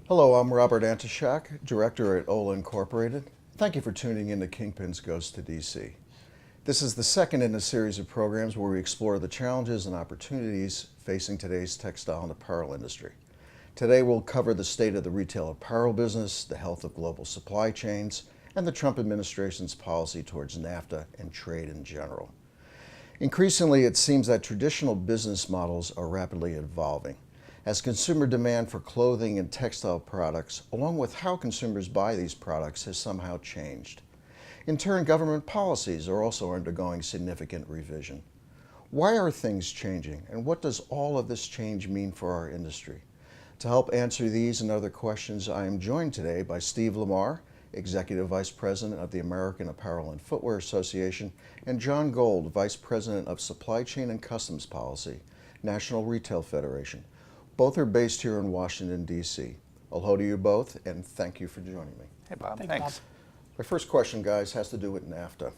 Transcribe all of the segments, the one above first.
Hello, I'm Robert Antashak, Director at Ola Incorporated. Thank you for tuning in to Kingpins Goes to DC. This is the second in a series of programs where we explore the challenges and opportunities facing today's textile and apparel industry. Today we'll cover the state of the retail apparel business, the health of global supply chains, and the Trump administration's policy towards NAFTA and trade in general. Increasingly, it seems that traditional business models are rapidly evolving as consumer demand for clothing and textile products, along with how consumers buy these products, has somehow changed. In turn, government policies are also undergoing significant revision. Why are things changing, and what does all of this change mean for our industry? To help answer these and other questions, I am joined today by Steve Lamar, Executive Vice President of the American Apparel and Footwear Association, and John Gold, Vice President of Supply Chain and Customs Policy, National Retail Federation. Both are based here in Washington, D.C. Hello to you both, and thank you for joining me. Hey, Bob. Thanks. Thanks. My first question, guys, has to do with NAFTA.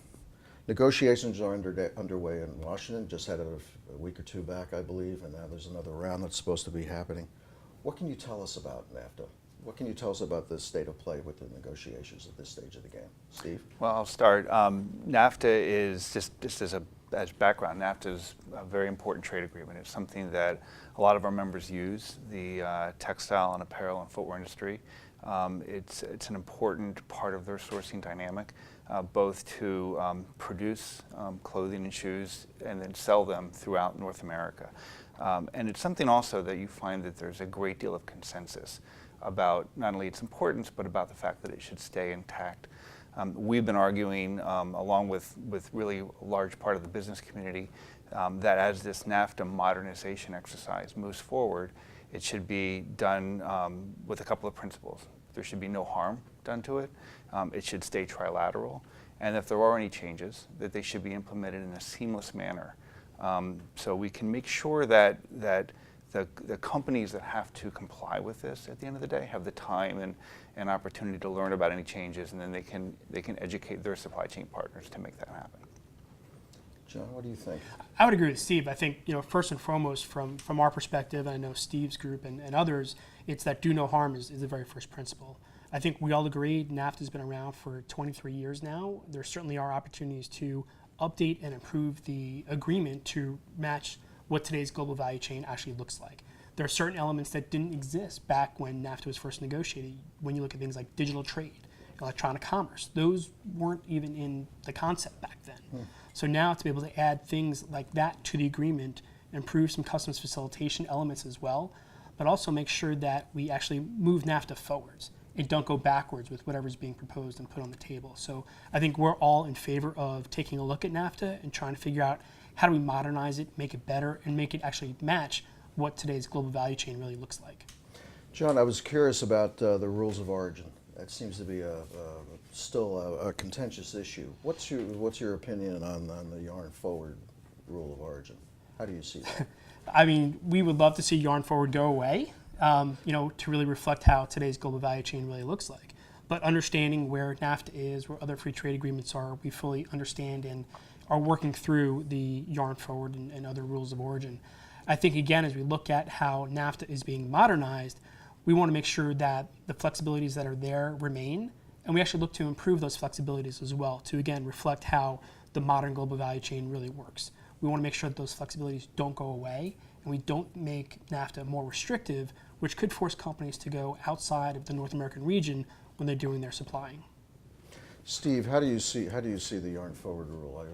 Negotiations are underway in Washington, just had a week or two back, I believe, and now there's another round that's supposed to be happening. What can you tell us about NAFTA? What can you tell us about the state of play with the negotiations at this stage of the game? Steve? Well, I'll start. NAFTA is, just as background, NAFTA is a very important trade agreement. It's something that a lot of our members use, the textile and apparel and footwear industry. It's an important part of their sourcing dynamic, both to produce clothing and shoes and then sell them throughout North America. And it's something also that you find that there's a great deal of consensus about not only its importance, but about the fact that it should stay intact. We've been arguing, along with really a large part of the business community, that as this NAFTA modernization exercise moves forward, it should be done with a couple of principles. There should be no harm done to it. It should stay trilateral. And if there are any changes, that they should be implemented in a seamless manner. So we can make sure that the companies that have to comply with this at the end of the day have the time and opportunity to learn about any changes, and then they can educate their supply chain partners to make that happen. John, what do you think? I would agree with Steve. I think, first and foremost, from our perspective, and I know Steve's group and others, it's that do no harm is the very first principle. I think we all agree NAFTA's been around for 23 years now. There certainly are opportunities to update and improve the agreement to match what today's global value chain actually looks like. There are certain elements that didn't exist back when NAFTA was first negotiated. When you look at things like digital trade, electronic commerce, those weren't even in the concept back then. So now to be able to add things like that to the agreement, improve some customs facilitation elements as well, but also make sure that we actually move NAFTA forwards and don't go backwards with whatever's being proposed and put on the table. So I think we're all in favor of taking a look at NAFTA and trying to figure out how do we modernize it, make it better, and make it actually match what today's global value chain really looks like. John, I was curious about the rules of origin. That seems to be still a contentious issue. What's your opinion on the yarn forward rule of origin? How do you see that? I mean, we would love to see yarn forward go away, to really reflect how today's global value chain really looks like. But understanding where NAFTA is, where other free trade agreements are, we fully understand and are working through the yarn forward and other rules of origin. I think, again, as we look at how NAFTA is being modernized, we want to make sure that the flexibilities that are there remain, and we actually look to improve those flexibilities as well to, again, reflect how the modern global value chain really works. We want to make sure that those flexibilities don't go away, and we don't make NAFTA more restrictive, which could force companies to go outside of the North American region when they're doing their supplying. Steve, how do you see the yarn forward rule?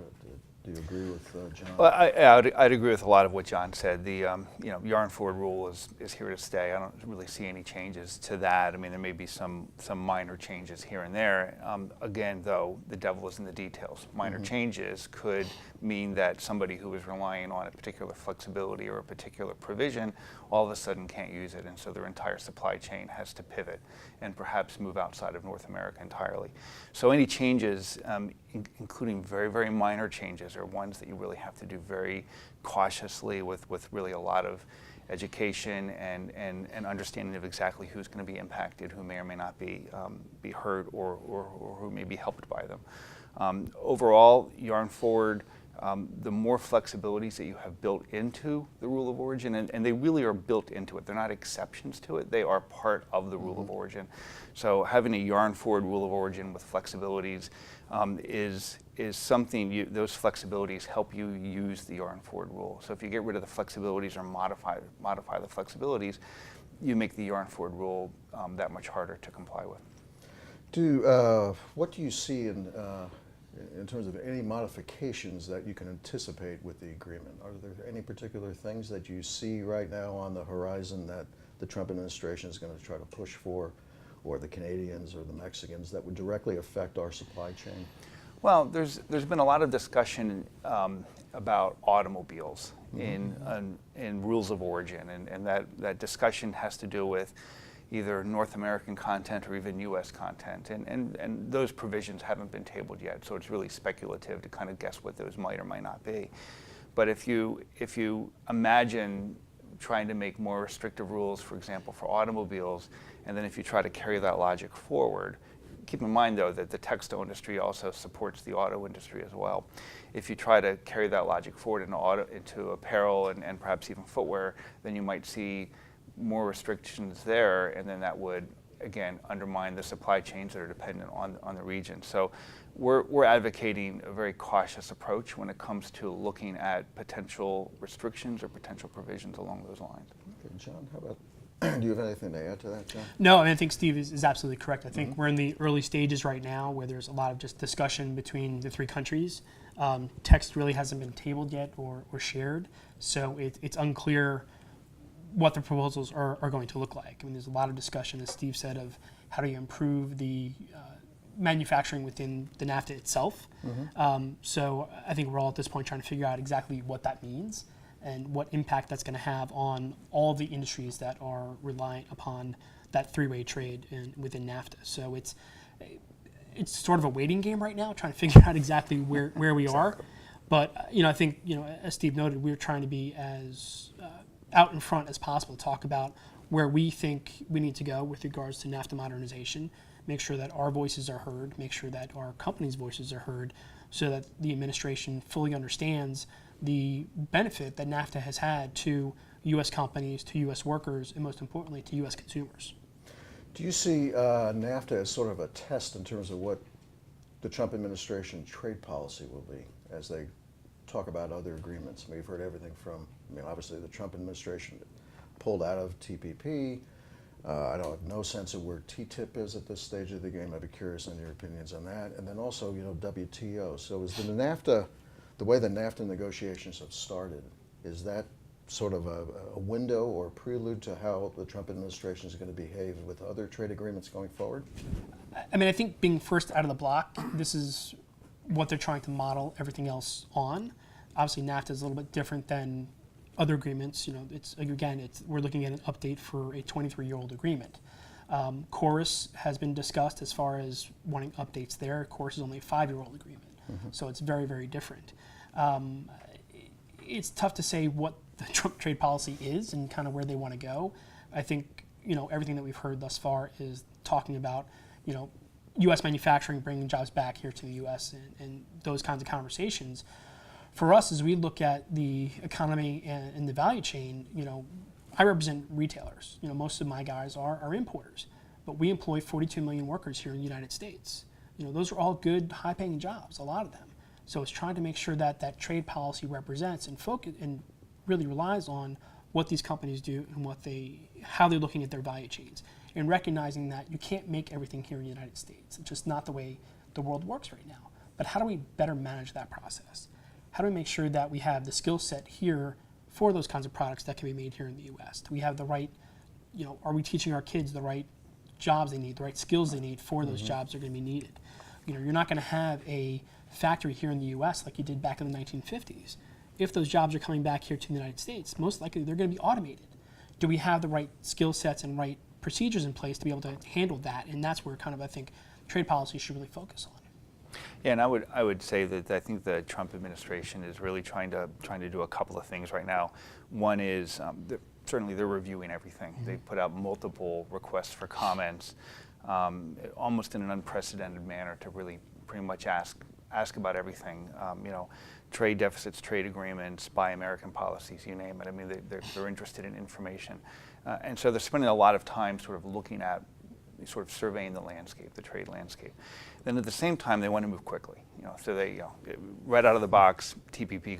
Do you agree with John? Well, I'd agree with a lot of what John said. The yarn forward rule is here to stay. I don't really see any changes to that. I mean, there may be some minor changes here and there. Again, though, the devil is in the details. Minor changes could mean that somebody who is relying on a particular flexibility or a particular provision all of a sudden can't use it, and so their entire supply chain has to pivot and perhaps move outside of North America entirely. So any changes, including very, very minor changes, are ones that you really have to do very cautiously with really a lot of education and understanding of exactly who's going to be impacted, who may or may not be hurt or who may be helped by them. Overall, yarn forward the more flexibilities that you have built into the rule of origin, and they really are built into it. They're not exceptions to it. They are part of the rule of origin. So having a yarn-forward rule of origin with flexibilities is something, those flexibilities help you use the yarn-forward rule. So if you get rid of the flexibilities or modify the flexibilities, you make the yarn-forward rule that much harder to comply with. What do you see in terms of any modifications that you can anticipate with the agreement? Are there any particular things that you see right now on the horizon that the Trump administration is going to try to push for, or the Canadians or the Mexicans, that would directly affect our supply chain? Well, there's been a lot of discussion about automobiles in rules of origin, and that discussion has to do with either North American content or even U.S. content, and those provisions haven't been tabled yet, so it's really speculative to kind of guess what those might or might not be. But if you imagine trying to make more restrictive rules, for example, for automobiles, and then if you try to carry that logic forward, keep in mind though that the textile industry also supports the auto industry as well. If you try to carry that logic forward into apparel and perhaps even footwear, then you might see more restrictions there, and then that would again undermine the supply chains that are dependent on the region. So we're advocating a very cautious approach when it comes to looking at potential restrictions or potential provisions along those lines. Okay, John, how about, do you have anything to add to that, John? No, I think Steve is absolutely correct. I think we're in the early stages right now where there's a lot of just discussion between the three countries. Text really hasn't been tabled yet or shared, so it's unclear what the proposals are going to look like. I mean, there's a lot of discussion, as Steve said, of how do you improve the manufacturing within the NAFTA itself. So I think we're all at this point trying to figure out exactly what that means and what impact that's going to have on all the industries that are reliant upon that three-way trade within NAFTA. So it's sort of a waiting game right now, trying to figure out exactly where we are. But I think as Steve noted, we're trying to be as out in front as possible to talk about where we think we need to go with regards to NAFTA modernization, make sure that our voices are heard, make sure that our companies' voices are heard, so that the administration fully understands the benefit that NAFTA has had to U.S. companies, to U.S. workers, and most importantly, to U.S. consumers. Do you see NAFTA as sort of a test in terms of what the Trump administration trade policy will be as they talk about other agreements? I mean, we've heard everything from, obviously the Trump administration pulled out of TPP. I don't have no sense of where TTIP is at this stage of the game. I'd be curious on your opinions on that. And then also, WTO. So is the way the NAFTA negotiations have started, is that sort of a window or a prelude to how the Trump administration is going to behave with other trade agreements going forward? I think being first out of the block, this is what they're trying to model everything else on. Obviously, NAFTA is a little bit different than other agreements. We're looking at an update for a 23-year-old agreement. Chorus has been discussed as far as wanting updates there. Chorus is only a 5-year-old agreement, so it's very, very different. It's tough to say what the Trump trade policy is and kind of where they want to go. I think everything that we've heard thus far is talking about U.S. manufacturing, bringing jobs back here to the U.S. and those kinds of conversations. For us, as we look at the economy and the value chain, I represent retailers. Most of my guys are importers, but we employ 42 million workers here in the United States. Those are all good, high-paying jobs, a lot of them. So it's trying to make sure that that trade policy represents and focus and really relies on what these companies do and how they're looking at their value chains, and recognizing that you can't make everything here in the United States. It's just not the way the world works right now. But how do we better manage that process? How do we make sure that we have the skill set here for those kinds of products that can be made here in the U.S.? Do we have the right, are we teaching our kids the right jobs they need, the right skills they need for those jobs that are going to be needed? You're not going to have a factory here in the U.S. like you did back in the 1950s. If those jobs are coming back here to the United States, most likely they're going to be automated. Do we have the right skill sets and right procedures in place to be able to handle that? And that's where I think trade policy should really focus on. Yeah, and I would say that I think the Trump administration is really trying to do a couple of things right now. One is certainly they're reviewing everything. They put out multiple requests for comments, almost in an unprecedented manner, to really pretty much ask ask about everything. Trade deficits, trade agreements, buy American policies, you name it. I mean, they're interested in information. And so they're spending a lot of time sort of looking at, sort of surveying the landscape, the trade landscape. Then at the same time, they want to move quickly. So they, right out of the box, TPP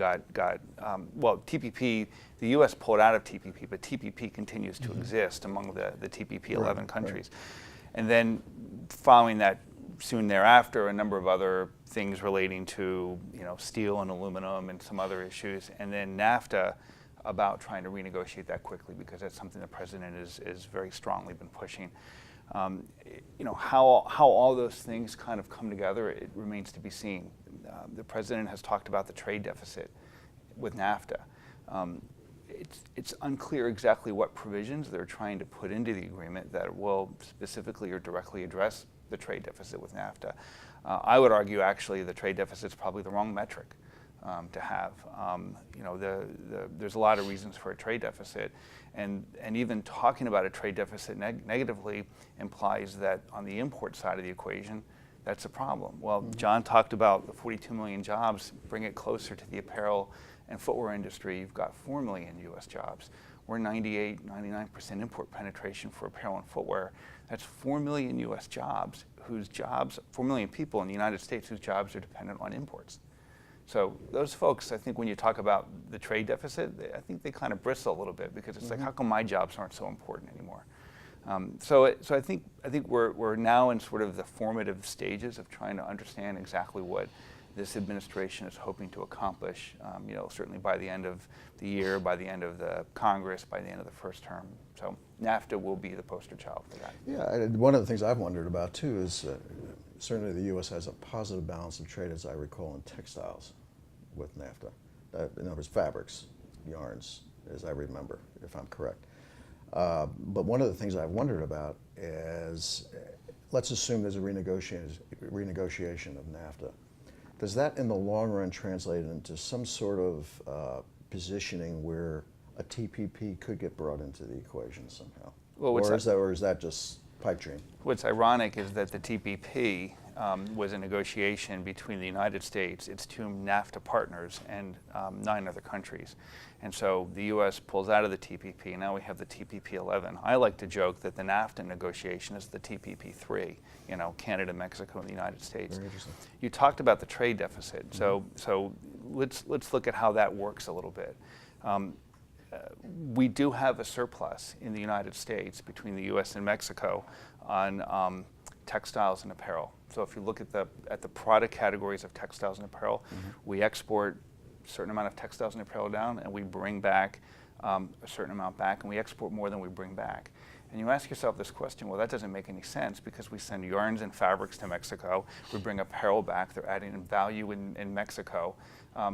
TPP, the U.S. pulled out of TPP, but TPP continues to exist among the TPP 11 countries. Right. And then following that, soon thereafter, a number of other things relating to steel and aluminum and some other issues, and then NAFTA about trying to renegotiate that quickly, because that's something the president is very strongly been pushing. How all those things kind of come together, it remains to be seen. The president has talked about the trade deficit with NAFTA. It's unclear exactly what provisions they're trying to put into the agreement that will specifically or directly address the trade deficit with NAFTA. I would argue, actually, the trade deficit is probably the wrong metric to have. There's a lot of reasons for a trade deficit, and even talking about a trade deficit negatively implies that on the import side of the equation, that's a problem. Well, John talked about the 42 million jobs. Bring it closer to the apparel and footwear industry. You've got 4 million U.S. jobs. We're 98, 99% import penetration for apparel and footwear. That's 4 million U.S. jobs, 4 million people in the United States whose jobs are dependent on imports. So those folks, I think when you talk about the trade deficit, I think they kind of bristle a little bit, because it's like, how come my jobs aren't so important anymore? So I think we're now in sort of the formative stages of trying to understand exactly what this administration is hoping to accomplish, certainly by the end of the year, by the end of the Congress, by the end of the first term. So NAFTA will be the poster child for that. Yeah, and one of the things I've wondered about too is certainly the U.S. has a positive balance of trade, as I recall, in textiles with NAFTA. In other words, fabrics, yarns, as I remember, if I'm correct. But one of the things I've wondered about is, let's assume there's a renegotiation of NAFTA. Does that in the long run translate into some sort of positioning where a TPP could get brought into the equation somehow? Well, or is that just pipe dream? What's ironic is that the TPP was a negotiation between the United States, its 2 NAFTA partners, and 9 other countries. And so the U.S. pulls out of the TPP, and now we have the TPP 11. I like to joke that the NAFTA negotiation is the TPP 3, Canada, Mexico, and the United States. Very interesting. You talked about the trade deficit, so let's look at how that works a little bit. We do have a surplus in the United States between the U.S. and Mexico on textiles and apparel. So if you look at the product categories of textiles and apparel, we export a certain amount of textiles and apparel down, and we bring back a certain amount back, and we export more than we bring back. And you ask yourself this question, well, that doesn't make any sense, because we send yarns and fabrics to Mexico, we bring apparel back, they're adding value in Mexico,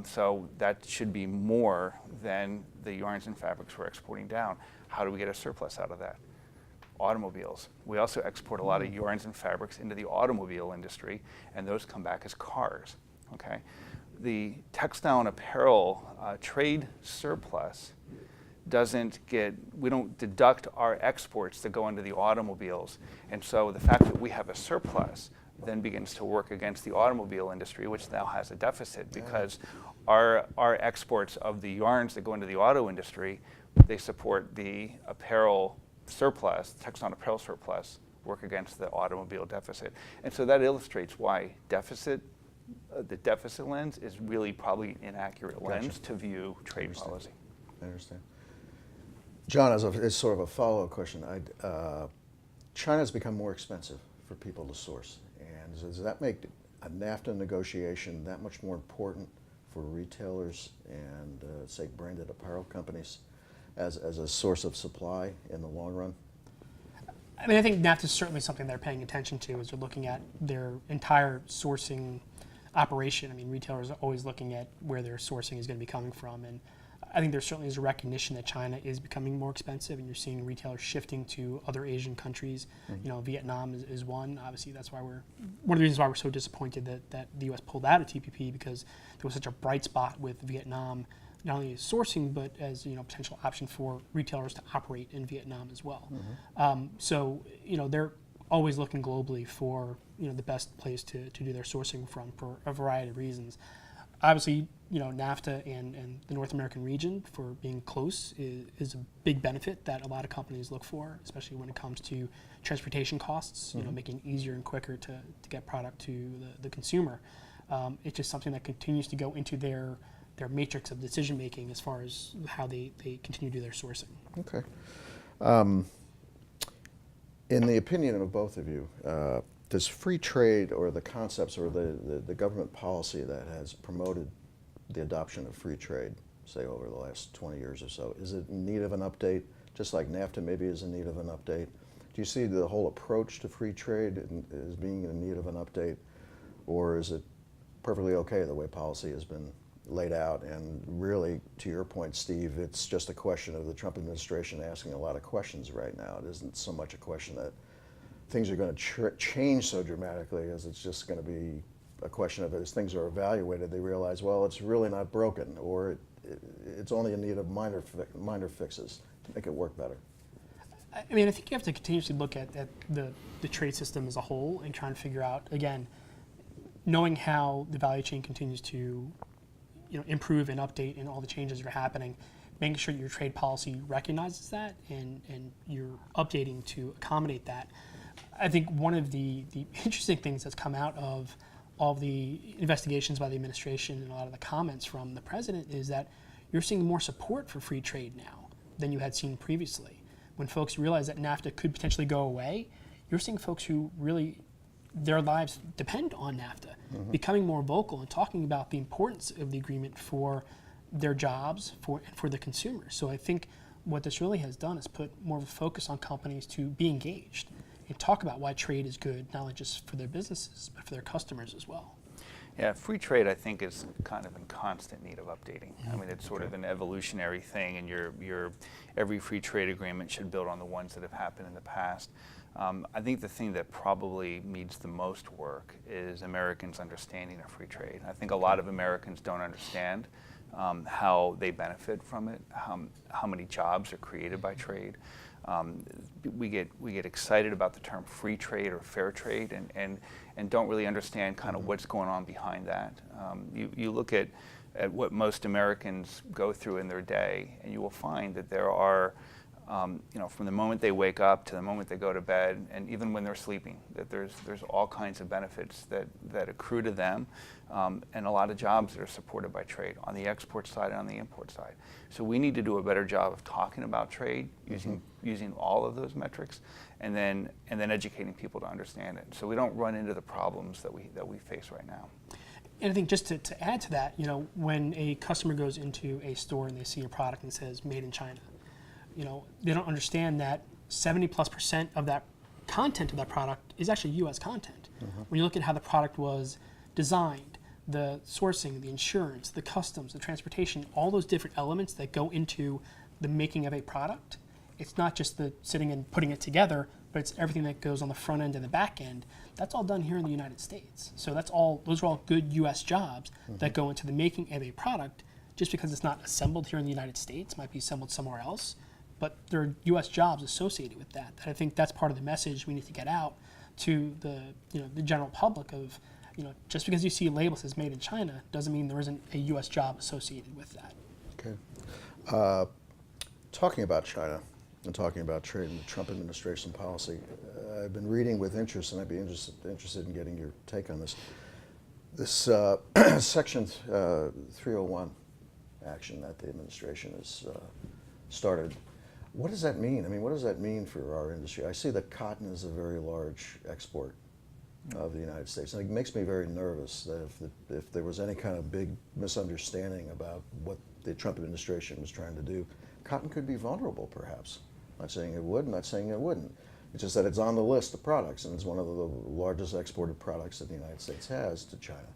so that should be more than the yarns and fabrics we're exporting down. How do we get a surplus out of that? Automobiles. We also export a lot of yarns and fabrics into the automobile industry, and those come back as cars, okay? The textile and apparel trade surplus we don't deduct our exports that go into the automobiles. And so the fact that we have a surplus then begins to work against the automobile industry, which now has a deficit, because our exports of the yarns that go into the auto industry, they support the apparel surplus, textile and apparel surplus, work against the automobile deficit. And so that illustrates why the deficit lens is really probably an inaccurate lens to view trade policy. I understand. John, as sort of a follow-up question, China's become more expensive for people to source, and does that make a NAFTA negotiation that much more important for retailers and, say, branded apparel companies as a source of supply in the long run? I mean, I think NAFTA is certainly something they're paying attention to as they're looking at their entire sourcing operation. I mean, retailers are always looking at where their sourcing is going to be coming from, and I think there certainly is a recognition that China is becoming more expensive, and you're seeing retailers shifting to other Asian countries. Vietnam is one. Obviously, that's why one of the reasons why we're so disappointed that the U.S. pulled out of TPP, because there was such a bright spot with Vietnam, not only as sourcing, but as potential option for retailers to operate in Vietnam as well. So they're always looking globally for the best place to do their sourcing from for a variety of reasons. Obviously, NAFTA and the North American region for being close is a big benefit that a lot of companies look for, especially when it comes to transportation costs, making it easier and quicker to get product to the consumer. It's just something that continues to go into their matrix of decision making as far as how they continue to do their sourcing. Okay. In the opinion of both of you, does free trade or the concepts or the government policy that has promoted the adoption of free trade, say over the last 20 years or so, is it in need of an update, just like NAFTA maybe is in need of an update? Do you see the whole approach to free trade as being in need of an update, or is it perfectly okay the way policy has been laid out? And really, to your point, Steve, it's just a question of the Trump administration asking a lot of questions right now. It isn't so much a question that things are going to change so dramatically as it's just going to be a question of, as things are evaluated, they realize, well, it's really not broken, or it's only in need of minor fixes to make it work better. I mean, I think you have to continuously look at the trade system as a whole and try and figure out, again, knowing how the value chain continues to improve and update and all the changes that are happening, making sure your trade policy recognizes that and you're updating to accommodate that. I think one of the interesting things that's come out of all the investigations by the administration and a lot of the comments from the president is that you're seeing more support for free trade now than you had seen previously. When folks realize that NAFTA could potentially go away, you're seeing folks who really, their lives depend on NAFTA, becoming more vocal and talking about the importance of the agreement for their jobs and for the consumers. So I think what this really has done is put more of a focus on companies to be engaged and talk about why trade is good, not only just for their businesses, but for their customers as well. Yeah, free trade, I think, is kind of in constant need of updating. I mean, it's sort of an evolutionary thing, and every free trade agreement should build on the ones that have happened in the past. I think the thing that probably needs the most work is Americans' understanding of free trade. I think a lot of Americans don't understand how they benefit from it, how many jobs are created by trade. We get excited about the term free trade or fair trade and don't really understand kind of what's going on behind that. You look at what most Americans go through in their day, and you will find that there are, from the moment they wake up to the moment they go to bed, and even when they're sleeping, that there's all kinds of benefits that accrue to them, and a lot of jobs that are supported by trade on the export side and on the import side. So we need to do a better job of talking about trade, using all of those metrics, and then educating people to understand it, so we don't run into the problems that we face right now. And I think just to add to that, when a customer goes into a store and they see a product and it says "Made in China," they don't understand that 70+% of that content of that product is actually U.S. content. When you look at how the product was designed, the sourcing, the insurance, the customs, the transportation, all those different elements that go into the making of a product, it's not just the sitting and putting it together, but it's everything that goes on the front end and the back end. That's all done here in the United States. So those are all good U.S. jobs that go into the making of a product. Just because it's not assembled here in the United States, might be assembled somewhere else, but there are U.S. jobs associated with that. And I think that's part of the message we need to get out to the general public of, just because you see a label that says "Made in China" doesn't mean there isn't a U.S. job associated with that. Okay. Talking about China and talking about trade and the Trump administration policy, I've been reading with interest, and I'd be interested in getting your take on this. This Section 301 action that the administration has started. What does that mean? I mean, what does that mean for our industry? I see that cotton is a very large export of the United States, and it makes me very nervous that if there was any kind of big misunderstanding about what the Trump administration was trying to do, cotton could be vulnerable, perhaps. I'm not saying it would, I'm not saying it wouldn't. It's just that it's on the list of products, and it's one of the largest exported products that the United States has to China.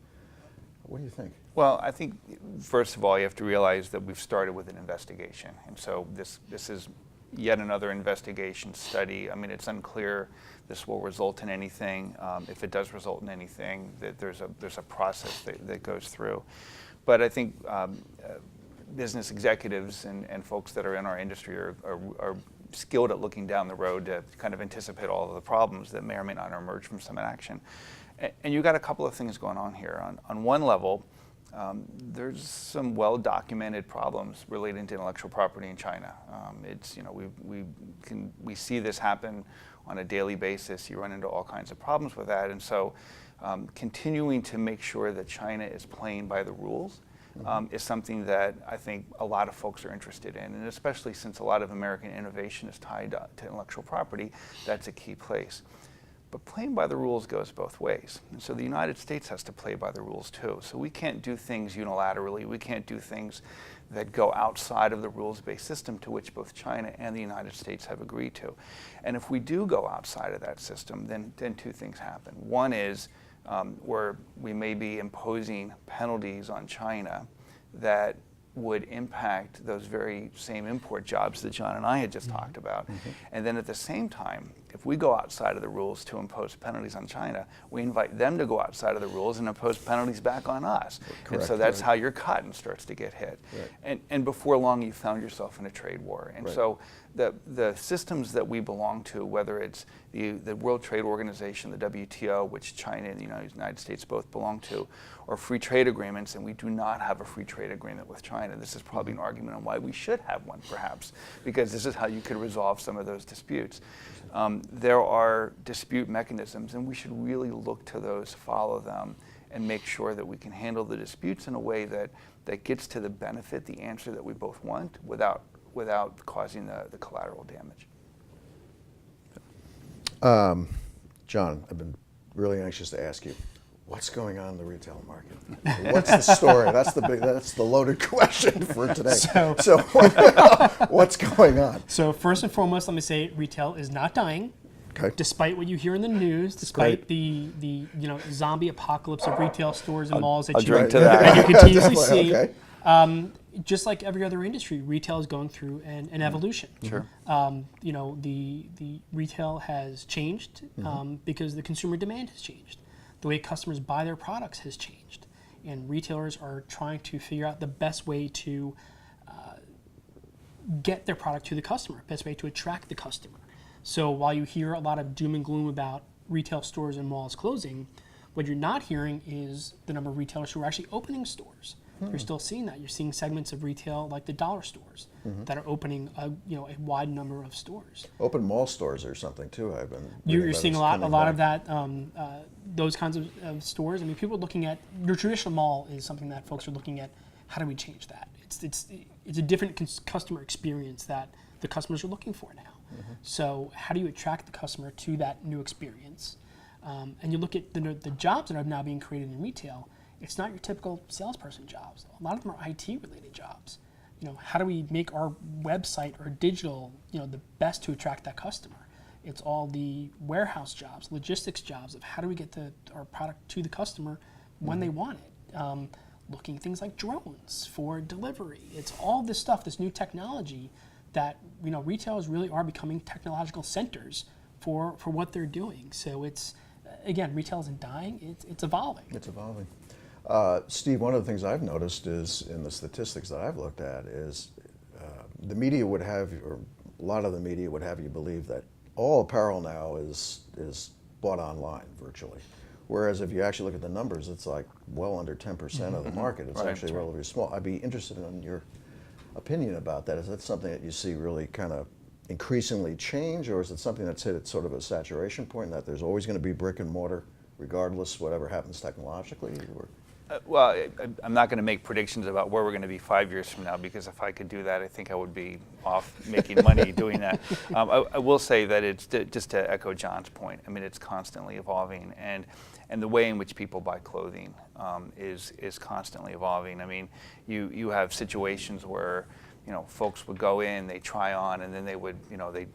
What do you think? Well, I think, first of all, you have to realize that we've started with an investigation. And so this is yet another investigation study. I mean, it's unclear this will result in anything. If it does result in anything, that there's a process that goes through. But I think business executives and folks that are in our industry are skilled at looking down the road to kind of anticipate all of the problems that may or may not emerge from some inaction. And you've got a couple of things going on here. On one level, there's some well-documented problems relating to intellectual property in China. It's, you know, we see this happen on a daily basis. You run into all kinds of problems with that, and so continuing to make sure that China is playing by the rules is something that I think a lot of folks are interested in, and especially since a lot of American innovation is tied to intellectual property, that's a key place. But playing by the rules goes both ways. And so the United States has to play by the rules too. So we can't do things unilaterally. We can't do things that go outside of the rules-based system to which both China and the United States have agreed to. And if we do go outside of that system, then two things happen. One is where we may be imposing penalties on China that would impact those very same import jobs that John and I had just talked about. And then at the same time, if we go outside of the rules to impose penalties on China, we invite them to go outside of the rules and impose penalties back on us. Correct. And so that's how your cotton starts to get hit. Right. And before long, you found yourself in a trade war. And Right. so the systems that we belong to, whether it's the World Trade Organization, the WTO, which China and the United States both belong to, or free trade agreements, and we do not have a free trade agreement with China. This is probably an argument on why we should have one, perhaps, because this is how you could resolve some of those disputes. There are dispute mechanisms, and we should really look to those, follow them, and make sure that we can handle the disputes in a way that gets to the benefit, the answer that we both want, without causing the collateral damage. John, I've been really anxious to ask you, what's going on in the retail market? What's the story? That's the loaded question for today. So what's going on? So first and foremost, let me say retail is not dying. Okay. Despite what you hear in the news, despite the zombie apocalypse of retail stores and malls that you continuously see, Okay. just like every other industry, retail is going through an evolution. Sure. The retail has changed because the consumer demand has changed. The way customers buy their products has changed, and retailers are trying to figure out the best way to get their product to the customer, best way to attract the customer. So while you hear a lot of doom and gloom about retail stores and malls closing, what you're not hearing is the number of retailers who are actually opening stores. You're still seeing that. You're seeing segments of retail like the dollar stores that are opening a wide number of stores. Open mall stores or something too. I've been. You're seeing a lot of that. Those kinds of stores. I mean, people are looking at your traditional mall is something that folks are looking at. How do we change that? It's a different customer experience that the customers are looking for now. So how do you attract the customer to that new experience? And you look at the jobs that are now being created in retail. It's not your typical salesperson jobs. A lot of them are IT-related jobs. How do we make our website or digital, the best to attract that customer? It's all the warehouse jobs, logistics jobs of how do we get our product to the customer when they want it. Looking at things like drones for delivery. It's all this stuff, this new technology that retailers really are becoming technological centers for what they're doing. So it's, again, retail isn't dying, it's evolving. It's evolving. Steve, one of the things I've noticed is in the statistics that I've looked at is the media would have, or a lot of the media would have you believe that all apparel now is bought online virtually. Whereas if you actually look at the numbers, it's like well under 10% of the market. It's actually relatively small. I'd be interested in your opinion about that. Is that something that you see really kind of increasingly change, or is it something that's hit at sort of a saturation point, that there's always going to be brick and mortar regardless whatever happens technologically? Or? Well, I'm not going to make predictions about where we're going to be 5 years from now, because if I could do that, I think I would be off making money doing that. I will say that it's just to echo John's point. I mean, it's constantly evolving, and the way in which people buy clothing is constantly evolving. I mean, you have situations where folks would go in, they try on, and then they would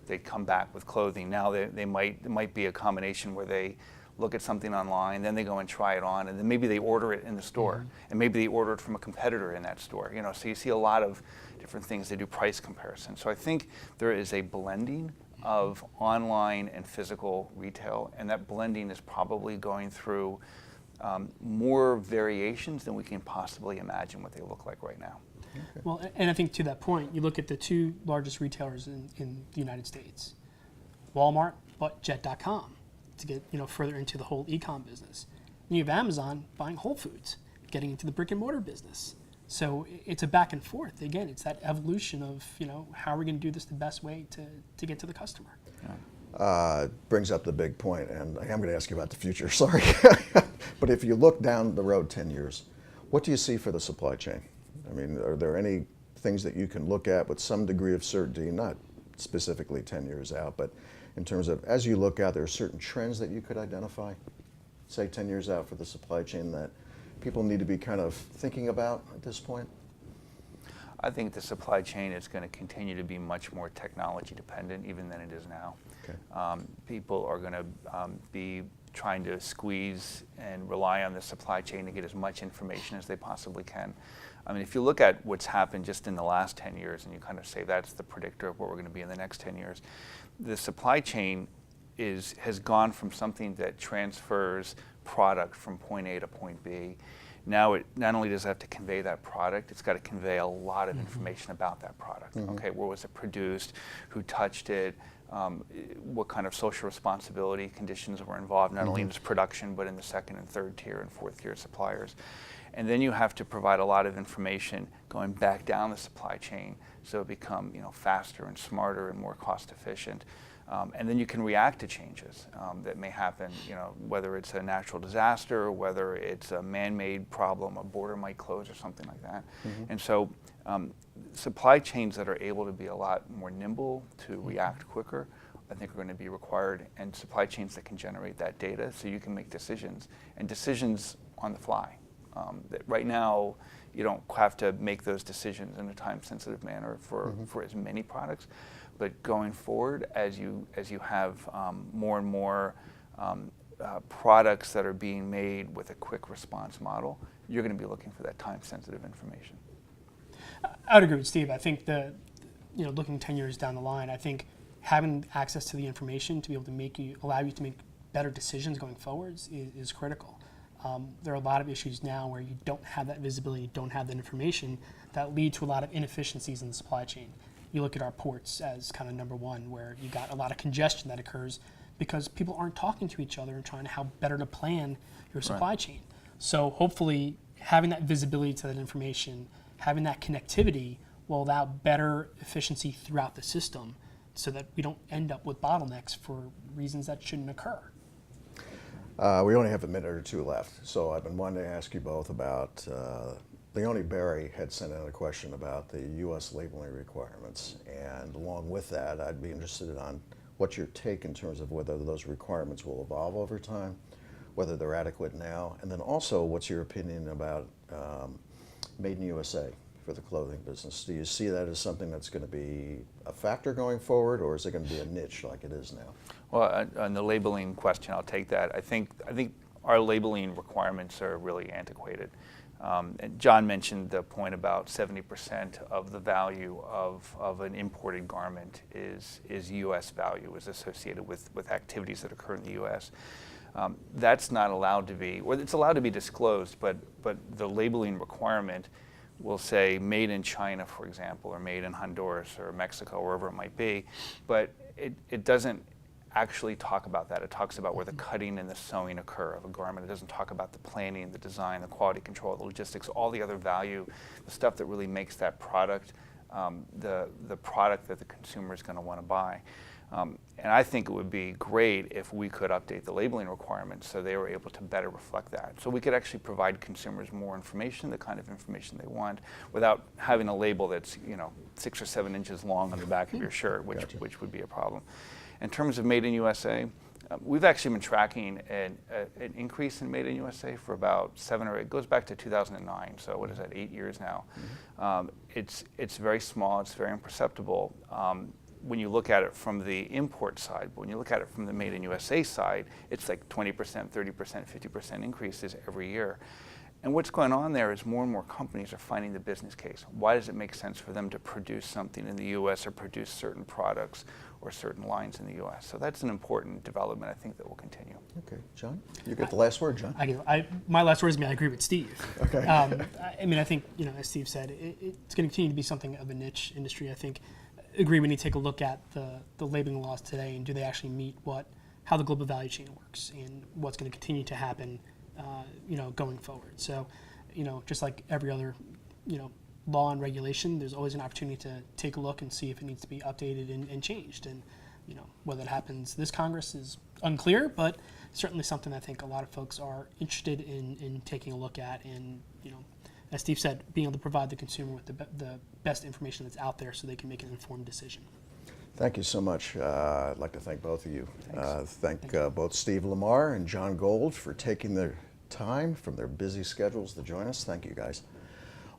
they'd come back with clothing. Now it might be a combination where they look at something online, then they go and try it on, and then maybe they order it in the store, and maybe they order it from a competitor in that store. So you see a lot of different things. They do price comparison. So I think there is a blending of online and physical retail, and that blending is probably going through more variations than we can possibly imagine what they look like right now. Well, and I think to that point, you look at the two largest retailers in the United States. Walmart bought Jet.com to get further into the whole e-com business. And you have Amazon buying Whole Foods, getting into the brick and mortar business. So it's a back and forth. Again, it's that evolution of how are we going to do this the best way to get to the customer. Brings up the big point, and I am going to ask you about the future, sorry. But if you look down the road 10 years, what do you see for the supply chain? I mean, are there any things that you can look at with some degree of certainty, not specifically 10 years out, but in terms of, as you look out, there are certain trends that you could identify, say 10 years out for the supply chain that people need to be kind of thinking about at this point? I think the supply chain is going to continue to be much more technology dependent even than it is now. Okay. People are going to be trying to squeeze and rely on the supply chain to get as much information as they possibly can. I mean, if you look at what's happened just in the last 10 years and you kind of say that's the predictor of what we're going to be in the next 10 years, the supply chain has gone from something that transfers product from point A to point B. Now it not only does it have to convey that product, it's got to convey a lot of information about that product. Okay, where was it produced, who touched it, what kind of social responsibility conditions were involved, not only in its production, but in the second and third tier and fourth tier suppliers. And then you have to provide a lot of information going back down the supply chain so it become faster and smarter and more cost efficient. And then you can react to changes that may happen, whether it's a natural disaster, or whether it's a man-made problem, a border might close or something like that. And so supply chains that are able to be a lot more nimble, to react quicker, I think are going to be required, and supply chains that can generate that data so you can make decisions, and decisions on the fly. That right now, you don't have to make those decisions in a time-sensitive manner for as many products. But going forward, as you have more and more products that are being made with a quick response model, you're going to be looking for that time-sensitive information. I would agree with Steve. I think looking 10 years down the line, I think having access to the information to be able to allow you to make better decisions going forwards is critical. There are a lot of issues now where you don't have that visibility, you don't have that information, that lead to a lot of inefficiencies in the supply chain. You look at our ports as kind of number one, where you got a lot of congestion that occurs because people aren't talking to each other and trying to how better to plan your supply chain. So hopefully having that visibility to that information, having that connectivity will allow better efficiency throughout the system so that we don't end up with bottlenecks for reasons that shouldn't occur. We only have a minute or two left, so I've been wanting to ask you both about Leonie Barry had sent in a question about the U.S. labeling requirements, and along with that, I'd be interested on what's your take in terms of whether those requirements will evolve over time, whether they're adequate now, and then also what's your opinion about Made in USA for the clothing business? Do you see that as something that's going to be a factor going forward, or is it going to be a niche like it is now? Well, on the labeling question, I'll take that. I think our labeling requirements are really antiquated. And John mentioned the point about 70% of the value of an imported garment is U.S. value, is associated with activities that occur in the U.S. That's not allowed to be, or it's allowed to be disclosed, but the labeling requirement will say made in China, for example, or made in Honduras or Mexico, wherever it might be, but it doesn't actually talk about that. It talks about where the cutting and the sewing occur of a garment. It doesn't talk about the planning, the design, the quality control, the logistics, all the other value, the stuff that really makes that product the product that the consumer is going to want to buy. And I think it would be great if we could update the labeling requirements so they were able to better reflect that. So we could actually provide consumers more information, the kind of information they want, without having a label that's 6 or 7 inches long on the back of your shirt, which would be a problem. In terms of Made in USA, we've actually been tracking an increase in Made in USA for about 7 or 8. It goes back to 2009, so what is that, 8 years now. It's very small, it's very imperceptible when you look at it from the import side, but when you look at it from the Made in USA side, it's like 20%, 30%, 50% increases every year. And what's going on there is more and more companies are finding the business case. Why does it make sense for them to produce something in the U.S. or produce certain products or certain lines in the U.S.? So that's an important development, I think, that will continue. Okay, John, you get the last word, John. My last word is I agree with Steve. Okay. I mean, I think, as Steve said, it's going to continue to be something of a niche industry. I think, agree when you take a look at the labeling laws today and do they actually meet how the global value chain works and what's going to continue to happen, going forward. So, just like every other, law and regulation, there's always an opportunity to take a look and see if it needs to be updated and changed. And, whether it happens this Congress is unclear, but certainly something I think a lot of folks are interested in taking a look at. And, as Steve said, being able to provide the consumer with the best information that's out there so they can make an informed decision. Thank you so much. I'd like to thank both of you. Thank both Steve Lamar and John Gold for taking their time from their busy schedules to join us. Thank you, guys.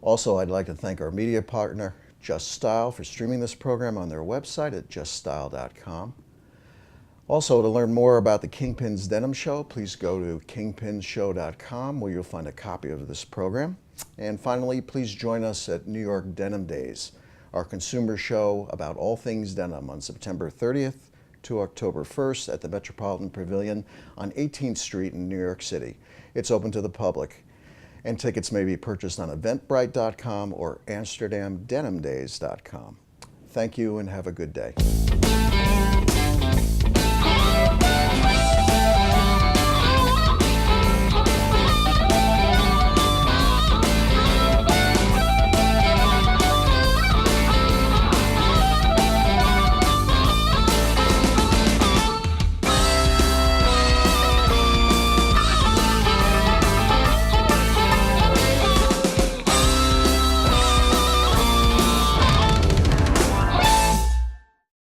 Also, I'd like to thank our media partner, Just Style, for streaming this program on their website at juststyle.com. Also, to learn more about the Kingpins Denim Show, please go to kingpinshow.com where you'll find a copy of this program. And finally, please join us at New York Denim Days, our consumer show about all things denim on September 30th to October 1st at the Metropolitan Pavilion on 18th Street in New York City. It's open to the public, and tickets may be purchased on eventbrite.com or amsterdamdenimdays.com. Thank you and have a good day.